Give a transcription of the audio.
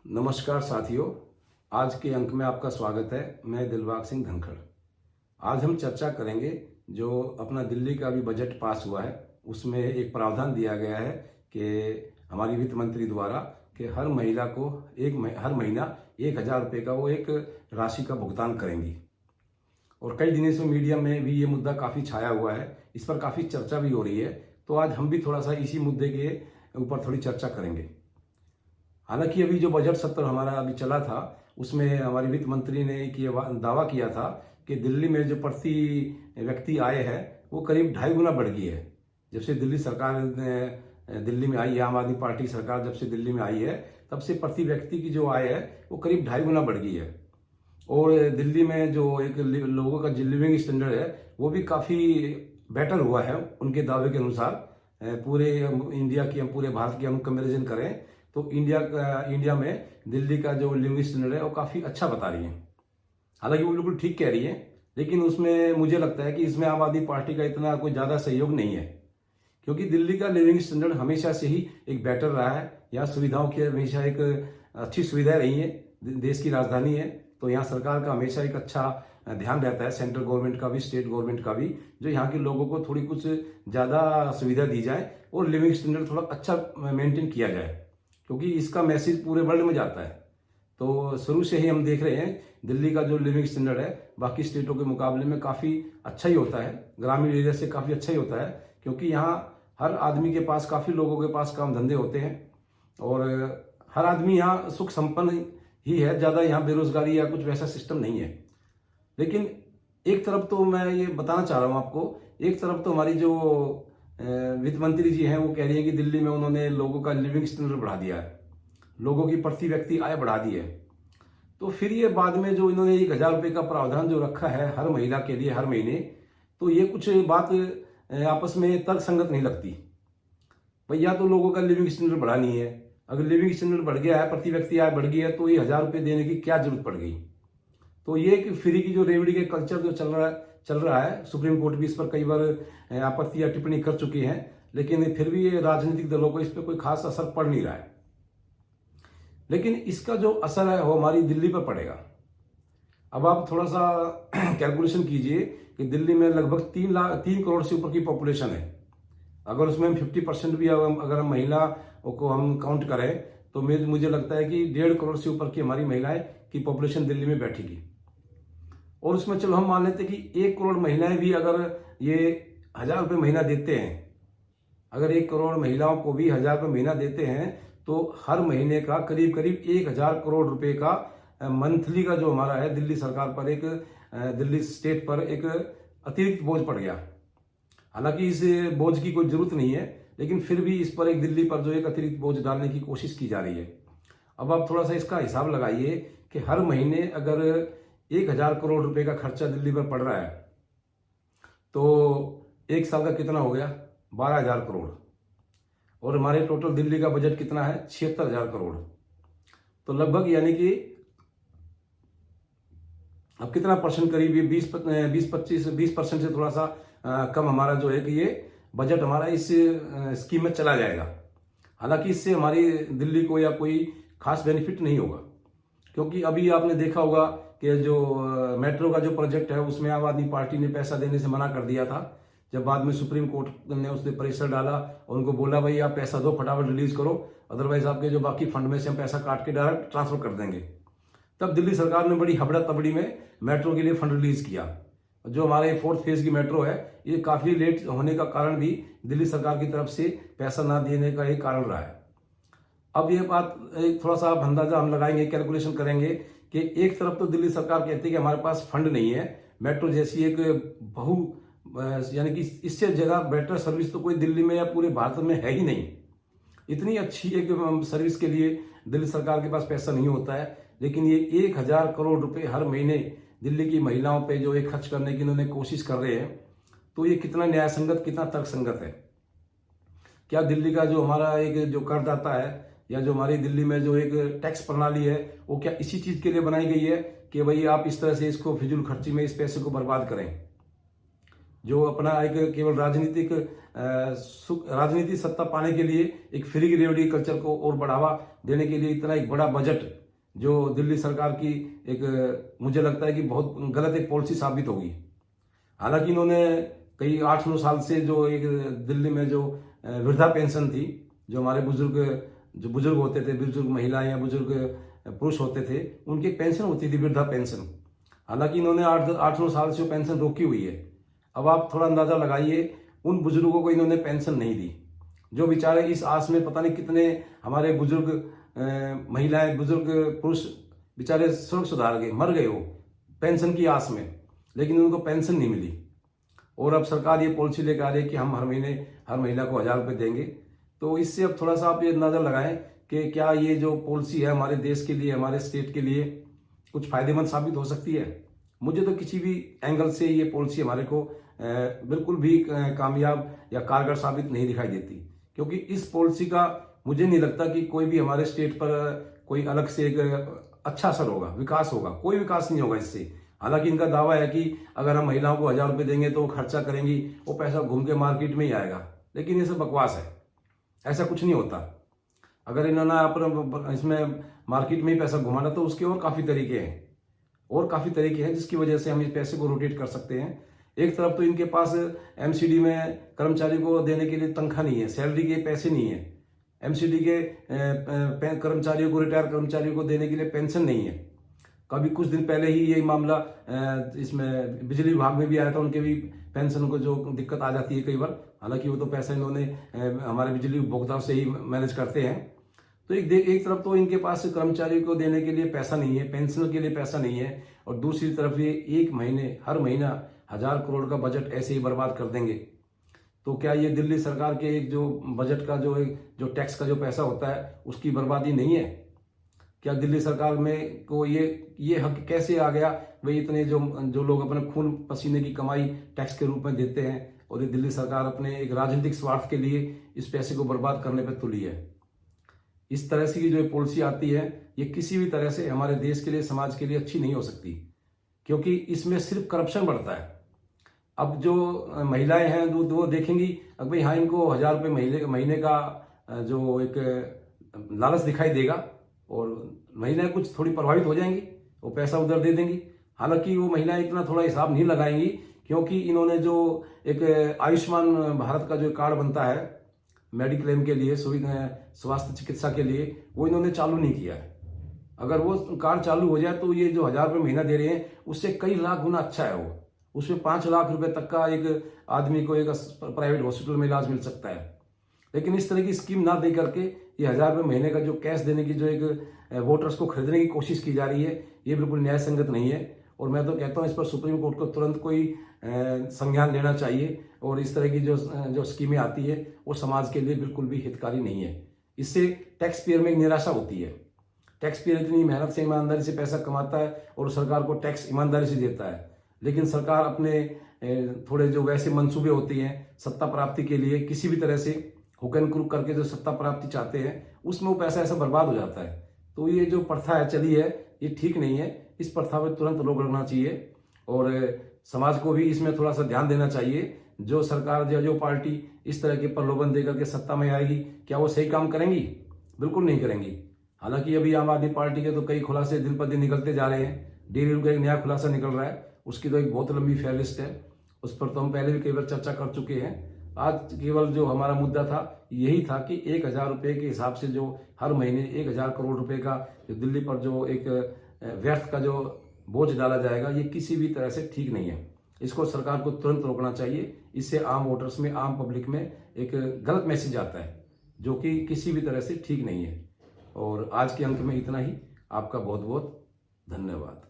नमस्कार साथियों, आज के अंक में आपका स्वागत है। मैं दिलबाग सिंह धनखड़। आज हम चर्चा करेंगे जो अपना दिल्ली का भी बजट पास हुआ है, उसमें एक प्रावधान दिया गया है कि हमारी वित्त मंत्री द्वारा कि हर महिला को हर महीना 1,000 रुपये का वो एक राशि का भुगतान करेंगी। और कई दिनों से मीडिया में भी ये मुद्दा काफ़ी छाया हुआ है, इस पर काफ़ी चर्चा भी हो रही है। तो आज हम भी थोड़ा सा इसी मुद्दे के ऊपर थोड़ी चर्चा करेंगे। हालांकि अभी जो बजट सत्र हमारा अभी चला था, उसमें हमारी वित्त मंत्री ने एक ये दावा किया था कि दिल्ली में जो प्रति व्यक्ति आय है वो करीब 2.5 गुना बढ़ गई है। जब से दिल्ली सरकार दिल्ली में आई है, आम आदमी पार्टी सरकार जब से दिल्ली में आई है, तब से प्रति व्यक्ति की जो आय है वो करीब 2.5 गुना बढ़ गई है। और दिल्ली में जो एक लोगों का जो लिविंग स्टैंडर्ड है वो भी काफ़ी बेटर हुआ है उनके दावे के अनुसार। पूरे इंडिया की, हम पूरे भारत की हम कंपेरिजन करें तो इंडिया में दिल्ली का जो लिविंग स्टैंडर्ड है वो काफ़ी अच्छा बता रही है। हालांकि वो बिल्कुल ठीक कह रही है, लेकिन उसमें मुझे लगता है कि इसमें आम आदमी पार्टी का इतना कोई ज़्यादा सहयोग नहीं है, क्योंकि दिल्ली का लिविंग स्टैंडर्ड हमेशा से ही एक बेटर रहा है। यहाँ सुविधाओं की हमेशा एक अच्छी सुविधाएं रही हैं। देश की राजधानी है तो यहाँ सरकार का हमेशा एक अच्छा ध्यान रहता है, सेंट्रल गवर्नमेंट का भी, स्टेट गवर्नमेंट का भी, जो यहाँ के लोगों को थोड़ी कुछ ज़्यादा सुविधा दी जाए और लिविंग स्टैंडर्ड थोड़ा अच्छा मेंटेन किया जाए, क्योंकि इसका मैसेज पूरे वर्ल्ड में जाता है। तो शुरू से ही हम देख रहे हैं दिल्ली का जो लिविंग स्टैंडर्ड है बाकी स्टेटों के मुकाबले में काफ़ी अच्छा ही होता है, ग्रामीण एरिया से काफ़ी अच्छा ही होता है, क्योंकि यहाँ हर आदमी के पास, काफ़ी लोगों के पास काम धंधे होते हैं और हर आदमी यहाँ सुख संपन्न ही है। ज़्यादा यहाँ बेरोजगारी या कुछ वैसा सिस्टम नहीं है। लेकिन एक तरफ तो मैं ये बताना चाह रहा हूँ आपको, एक तरफ तो हमारी जो वित्त मंत्री जी हैं वो कह रही है कि दिल्ली में उन्होंने लोगों का लिविंग स्टैंडर्ड बढ़ा दिया है, लोगों की प्रति व्यक्ति आय बढ़ा दी है। तो फिर ये बाद में जो इन्होंने 1,000 रुपये का प्रावधान जो रखा है हर महिला के लिए हर महीने, तो ये कुछ बात आपस में तर्क संगत नहीं लगती। भैया तो लोगों का लिविंग स्टैंडर्ड बढ़ानी है, अगर लिविंग स्टैंडर्ड बढ़ गया है, प्रति व्यक्ति आय बढ़ गई है, तो ये 1,000 रुपये देने की क्या जरूरत पड़ गई। तो ये कि फ्री की जो रेवड़ी के कल्चर जो चल रहा है, सुप्रीम कोर्ट भी इस पर कई बार आपत्ति या टिप्पणी कर चुकी है, लेकिन फिर भी ये राजनीतिक दलों को इस पर कोई खास असर पड़ नहीं रहा है। लेकिन इसका जो असर है वो हमारी दिल्ली पर पड़ेगा। अब आप थोड़ा सा कैलकुलेशन कीजिए कि दिल्ली में लगभग 3 करोड़ से ऊपर की पॉपुलेशन है। अगर उसमें 50% भी अगर हम महिला को हम काउंट करें तो मुझे लगता है कि 1.5 करोड़ से ऊपर की हमारी महिलाएं की पॉपुलेशन दिल्ली में बैठेगी। और उसमें चलो हम मान लेते हैं कि 1 करोड़ महिलाएं भी अगर ये 1,000 रुपये महीना देते हैं, अगर 1 करोड़ महिलाओं को भी 1,000 रुपये महीना देते हैं, तो हर महीने का करीब करीब 1,000 करोड़ रुपए का मंथली का जो हमारा है दिल्ली सरकार पर, एक दिल्ली स्टेट पर एक अतिरिक्त बोझ पड़ गया। हालांकि इस बोझ की कोई जरूरत नहीं है, लेकिन फिर भी इस पर एक दिल्ली पर जो एक अतिरिक्त बोझ डालने की कोशिश की जा रही है। अब आप थोड़ा सा इसका हिसाब लगाइए कि हर महीने अगर 1,000 करोड़ रुपए का खर्चा दिल्ली पर पड़ रहा है तो एक साल का कितना हो गया, 12,000 करोड़। और हमारे टोटल दिल्ली का बजट कितना है, 76,000 करोड़। तो लगभग यानी कि अब कितना परसेंट, करीब ये 20% से थोड़ा सा कम हमारा जो है कि ये बजट हमारा इस स्कीम में चला जाएगा। हालांकि इससे हमारी दिल्ली को या कोई खास बेनिफिट नहीं होगा, क्योंकि अभी आपने देखा होगा कि जो मेट्रो का जो प्रोजेक्ट है उसमें आम आदमी पार्टी ने पैसा देने से मना कर दिया था। जब बाद में सुप्रीम कोर्ट ने उस पर प्रेशर डाला और उनको बोला भाई आप पैसा दो, फटाफट रिलीज करो, अदरवाइज आपके जो बाकी फंड में से हम पैसा काट के डायरेक्ट ट्रांसफर कर देंगे। तब दिल्ली सरकार ने बड़ी हबड़ा तबड़ी में मेट्रो के लिए फंड रिलीज किया। जो हमारे 4th फेज की मेट्रो है, ये काफी लेट होने का कारण भी दिल्ली सरकार की तरफ से पैसा ना देने का एक कारण रहा है। अब ये बात थोड़ा सा अंदाजा हम लगाएंगे, कैलकुलेशन करेंगे कि एक तरफ तो दिल्ली सरकार कहती है कि हमारे पास फंड नहीं है, मेट्रो जैसी एक यानी कि इससे ज़्यादा बेटर सर्विस तो कोई दिल्ली में या पूरे भारत में है ही नहीं। इतनी अच्छी एक सर्विस के लिए दिल्ली सरकार के पास पैसा नहीं होता है, लेकिन ये 1,000 करोड़ रुपए हर महीने दिल्ली की महिलाओं पे जो एक खर्च करने की इन्होंने कोशिश कर रहे हैं, तो ये कितना न्याय संगत, कितना तर्क संगत है। क्या दिल्ली का जो हमारा एक जो करदाता है या जो हमारी दिल्ली में जो एक टैक्स प्रणाली है वो क्या इसी चीज के लिए बनाई गई है कि भाई आप इस तरह से इसको फिजूल खर्ची में इस पैसे को बर्बाद करें। जो अपना एक केवल राजनीतिक सत्ता पाने के लिए एक फ्री रेवड़ी कल्चर को और बढ़ावा देने के लिए इतना एक बड़ा बजट जो दिल्ली सरकार की एक मुझे लगता है कि बहुत गलत एक पॉलिसी साबित होगी। हालांकि इन्होंने कई 8-9 साल से जो एक दिल्ली में जो वृद्धा पेंशन थी, जो हमारे बुजुर्ग होते थे, बुजुर्ग महिलाएं या बुजुर्ग पुरुष होते थे, उनकी एक पेंशन होती थी, वृद्धा पेंशन। हालांकि इन्होंने 8-9 साल से वो पेंशन रोकी हुई है। अब आप थोड़ा अंदाजा लगाइए, उन बुजुर्गों को इन्होंने पेंशन नहीं दी, जो बेचारे इस आस में पता नहीं कितने हमारे बुजुर्ग महिलाएं, बुजुर्ग पुरुष बेचारे स्वर्ग सुधार गए, मर गए वो पेंशन की आस में, लेकिन उनको पेंशन नहीं मिली। और अब सरकार ये पॉलिसी लेकर आ रही है कि हम हर महीने हर महिला को 1000 रुपये देंगे। तो इससे अब थोड़ा सा आप ये अंदाजा लगाएं कि क्या ये जो पॉलिसी है हमारे देश के लिए, हमारे स्टेट के लिए कुछ फायदेमंद साबित हो सकती है। मुझे तो किसी भी एंगल से ये पॉलिसी हमारे को बिल्कुल भी कामयाब या कारगर साबित नहीं दिखाई देती, क्योंकि इस पॉलिसी का मुझे नहीं लगता कि कोई भी हमारे स्टेट पर कोई अलग से एक अच्छा असर होगा, विकास होगा। कोई विकास नहीं होगा इससे। हालांकि इनका दावा है कि अगर हम महिलाओं को 1000 रुपये देंगे तो वो खर्चा करेंगी, वो पैसा घूम के मार्केट में ही आएगा, लेकिन ये सब बकवास है। ऐसा कुछ नहीं होता। अगर इन्होंने अपना इसमें मार्केट में ही पैसा घुमाना तो उसके और काफ़ी तरीके हैं जिसकी वजह से हम इस पैसे को रोटेट कर सकते हैं। एक तरफ तो इनके पास एमसीडी में कर्मचारी को देने के लिए तनख्वाह नहीं है, सैलरी के पैसे नहीं है, एमसीडी के कर्मचारियों को, रिटायर कर्मचारियों को देने के लिए पेंशन नहीं है। कभी कुछ दिन पहले ही ये मामला इसमें बिजली विभाग में भी आया था, उनके भी पेंशन को जो दिक्कत आ जाती है कई बार। हालांकि वो तो पैसा इन्होंने हमारे बिजली उपभोक्ताओं से ही मैनेज करते हैं। तो एक तरफ तो इनके पास कर्मचारियों को देने के लिए पैसा नहीं है, पेंशन के लिए पैसा नहीं है, और दूसरी तरफ ये हर महीना 1000 करोड़ का बजट ऐसे ही बर्बाद कर देंगे। तो क्या ये दिल्ली सरकार के एक जो बजट का जो टैक्स का जो पैसा होता है उसकी बर्बादी नहीं है? क्या दिल्ली सरकार में को ये हक कैसे आ गया भाई, इतने जो लोग अपने खून पसीने की कमाई टैक्स के रूप में देते हैं, और ये दिल्ली सरकार अपने एक राजनीतिक स्वार्थ के लिए इस पैसे को बर्बाद करने पर तुली है। इस तरह से की जो पॉलिसी आती है ये किसी भी तरह से हमारे देश के लिए, समाज के लिए अच्छी नहीं हो सकती, क्योंकि इसमें सिर्फ करप्शन बढ़ता है। अब जो महिलाएं हैं वो देखेंगी अब भाई हाँ, इनको 1000 रुपये महीने का जो एक लालच दिखाई देगा, और महिलाएं कुछ थोड़ी प्रभावित हो जाएंगी, वो पैसा उधर दे देंगी। हालांकि वो महिलाएं इतना थोड़ा हिसाब नहीं लगाएंगी, क्योंकि इन्होंने जो एक आयुष्मान भारत का जो कार्ड बनता है मेडिक्लेम के लिए, स्वास्थ्य चिकित्सा के लिए, वो इन्होंने चालू नहीं किया है। अगर वो कार्ड चालू हो जाए तो ये जो 1000 रुपये महीना दे रहे हैं उससे कई लाख गुना अच्छा है। वो उसमें 5 लाख रुपए तक का एक आदमी को एक प्राइवेट हॉस्पिटल में इलाज मिल सकता है। लेकिन इस तरह की स्कीम ना दे करके ये 1000 रुपये महीने का जो कैश देने की जो एक वोटर्स को खरीदने की कोशिश की जा रही है, ये बिल्कुल न्याय संगत नहीं है। और मैं तो कहता हूँ इस पर सुप्रीम कोर्ट को तुरंत कोई संज्ञान लेना चाहिए, और इस तरह की जो स्कीमें आती है वो समाज के लिए बिल्कुल भी हितकारी नहीं है। इससे टैक्स पेयर में एक निराशा होती है। टैक्स पेयर इतनी मेहनत से, ईमानदारी से पैसा कमाता है और सरकार को टैक्स ईमानदारी से देता है, लेकिन सरकार अपने थोड़े जो वैसे मंसूबे होते हैं सत्ता प्राप्ति के लिए, किसी भी तरह से हुक एंड क्रुक करके जो सत्ता प्राप्ति चाहते हैं, उसमें वो पैसा ऐसा बर्बाद हो जाता है। तो ये जो प्रथा है चली है, ये ठीक नहीं है। इस प्रथा पर तुरंत रोक लगना चाहिए, और समाज को भी इसमें थोड़ा सा ध्यान देना चाहिए। जो सरकार जो पार्टी इस तरह के प्रलोभन देकर के सत्ता में आएगी, क्या वो सही काम करेंगी? बिल्कुल नहीं करेंगी। हालांकि अभी आम आदमी पार्टी के तो कई खुलासे दिन पर दिन निकलते जा रहे हैं। डेली का एक नया खुलासा निकल रहा है, उसकी तो एक बहुत लंबी फेयर लिस्ट है, उस पर तो हम पहले भी कई बार चर्चा कर चुके हैं। आज केवल जो हमारा मुद्दा था यही था कि 1000 रुपये के हिसाब से जो हर महीने 1000 करोड़ रुपए का जो दिल्ली पर जो एक व्यर्थ का जो बोझ डाला जाएगा, ये किसी भी तरह से ठीक नहीं है। इसको सरकार को तुरंत रोकना चाहिए। इससे आम वोटर्स में, आम पब्लिक में एक गलत मैसेज आता है, जो कि किसी भी तरह से ठीक नहीं है। और आज के अंक में इतना ही। आपका बहुत बहुत धन्यवाद।